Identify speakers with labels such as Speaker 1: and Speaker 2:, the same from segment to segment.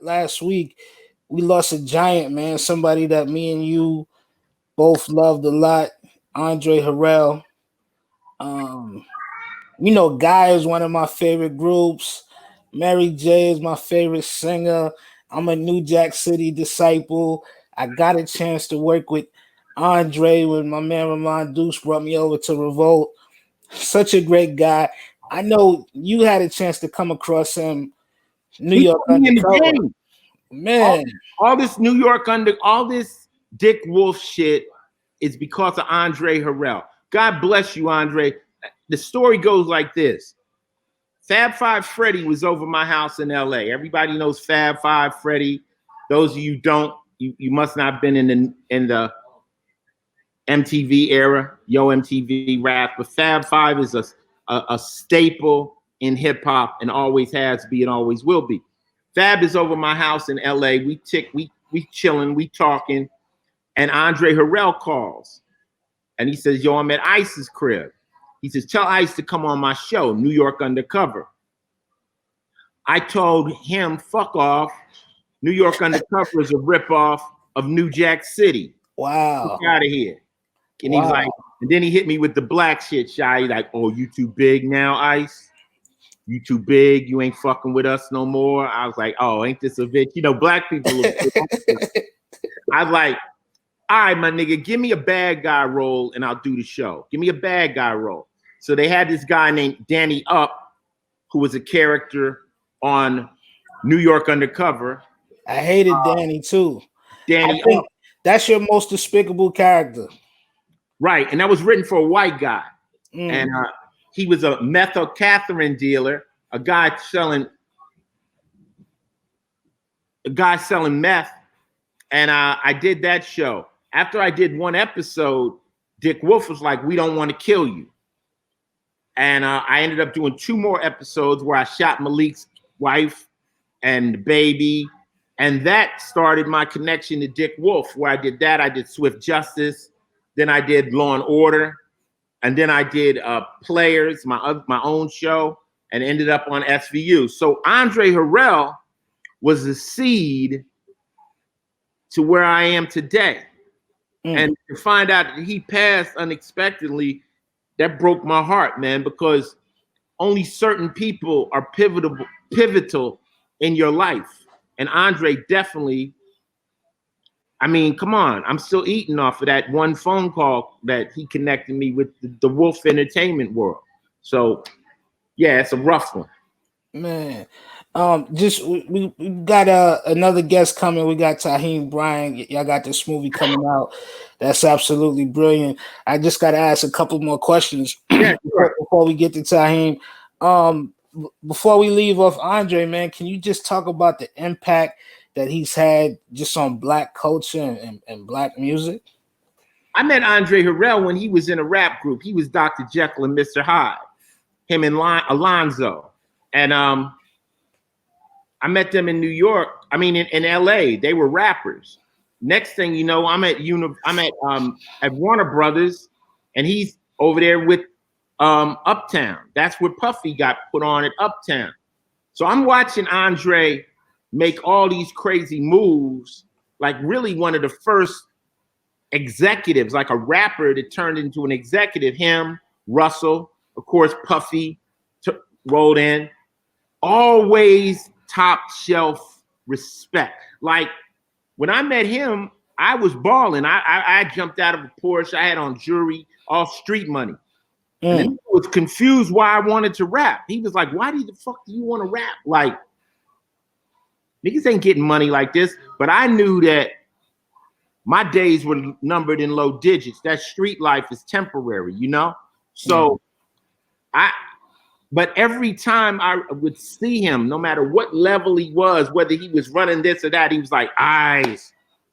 Speaker 1: last week, we lost a giant, man. Somebody that me and you both loved a lot, Andre Harrell. Um, Guy is one of my favorite groups. Mary J is my favorite singer. I'm a New Jack City disciple. I got a chance to work with Andre when my man Ramon Deuce brought me over to Revolt. Such a great guy. I know you had a chance to come across him, New
Speaker 2: He
Speaker 1: York
Speaker 2: put me in the
Speaker 1: undercover.
Speaker 2: game.
Speaker 1: Man,
Speaker 2: All this New York all this Dick Wolf shit is because of Andre Harrell. God bless you, Andre. The story goes like this. Fab Five Freddy was over my house in LA. Everybody knows Fab Five Freddy. Those of you who don't, you must not have been in the MTV era, Yo MTV rap. But Fab Five is a staple in hip hop and always has been and always will be. Fab is over my house in LA. We chilling, we talking, and Andre Harrell calls. And he says, yo, I'm at Ice's crib. He says, tell Ice to come on my show, New York Undercover. I told him, fuck off. New York Undercover is a ripoff of New Jack City.
Speaker 1: wow.
Speaker 2: Get out of here. And he's like, and then he hit me with the black shit, Shy. He's like, oh, you too big now, Ice? You too big. You ain't fucking with us no more. I was like, oh, ain't this a bitch? Black people. I was like, all right, my nigga, give me a bad guy role and I'll do the show. Give me a bad guy role. So they had this guy named Danny Up, who was a character on New York Undercover.
Speaker 1: I hated Danny too.
Speaker 2: Danny Up.
Speaker 1: That's your most despicable character.
Speaker 2: Right. And that was written for a white guy. And he was a methylcatherine dealer, a guy selling meth. And I did that show. After I did one episode, Dick Wolf was like, we don't want to kill you. And I ended up doing 2 more episodes where I shot Malik's wife and the baby. And that started my connection to Dick Wolf, where I did that. I did Swift Justice. Then I did Law and Order. And then I did Players, my own show, and ended up on SVU. So Andre Harrell was the seed to where I am today. And to find out that he passed unexpectedly, that broke my heart, man, because only certain people are pivotal in your life. And Andre definitely, I mean, come on, I'm still eating off of that one phone call that he connected me with the Wolf Entertainment world. So, yeah, it's a rough one.
Speaker 1: Man, we got another guest coming. We got Shaheem Bryant. Y'all got this movie coming out. That's absolutely brilliant. I just got to ask a couple more questions before we get to Shaheem. Before we leave off Andre, man, can you just talk about the impact that he's had just on Black culture and Black music?
Speaker 2: I met Andre Harrell when he was in a rap group. He was Dr. Jekyll and Mr. Hyde, him and Alonzo. And I met them in New York. I mean, in LA, they were rappers. Next thing you know, I'm at Warner Brothers, and he's over there with Uptown. That's where Puffy got put on at Uptown. So I'm watching Andre make all these crazy moves, like really one of the first executives, like a rapper that turned into an executive. Him, Russell, of course, Puffy rolled in. Always top shelf respect. Like when I met him, I was balling. I jumped out of a Porsche. I had on jewelry, all street money. And then he was confused why I wanted to rap. He was like, why the fuck do you want to rap? Like, niggas ain't getting money like this. But I knew that my days were numbered in low digits. That street life is temporary, you know? So but every time I would see him, no matter what level he was, whether he was running this or that, he was like, eyes,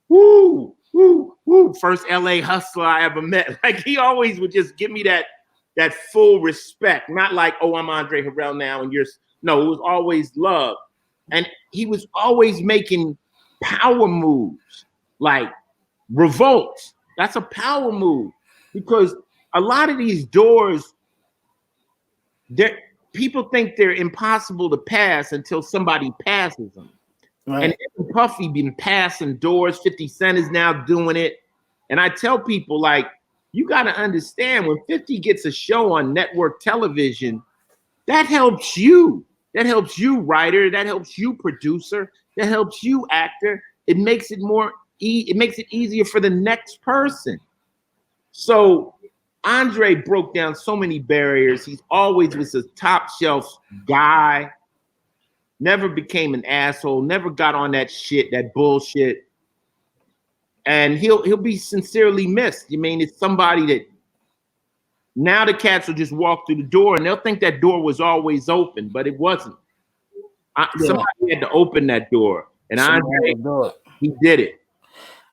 Speaker 2: woo, woo, woo. First LA hustler I ever met. Like he always would just give me that full respect. Not like, oh, I'm Andre Harrell now and no, it was always love. And he was always making power moves, like Revolt. That's a power move because a lot of these doors, people think they're impossible to pass until somebody passes them.
Speaker 1: Right.
Speaker 2: And even Puffy been passing doors. 50 Cent is now doing it. And I tell people, like, you got to understand when 50 gets a show on network television, that helps you. That helps you, writer. That helps you, producer. That helps you, actor. It makes it it makes it easier for the next person. So Andre broke down so many barriers. He's always was a top shelf guy. Never became an asshole. Never got on that shit, that bullshit. And he'll be sincerely missed. I mean, it's somebody that now the cats will just walk through the door and they'll think that door was always open, but it wasn't. Somebody had to open that door, and Andre, he did it.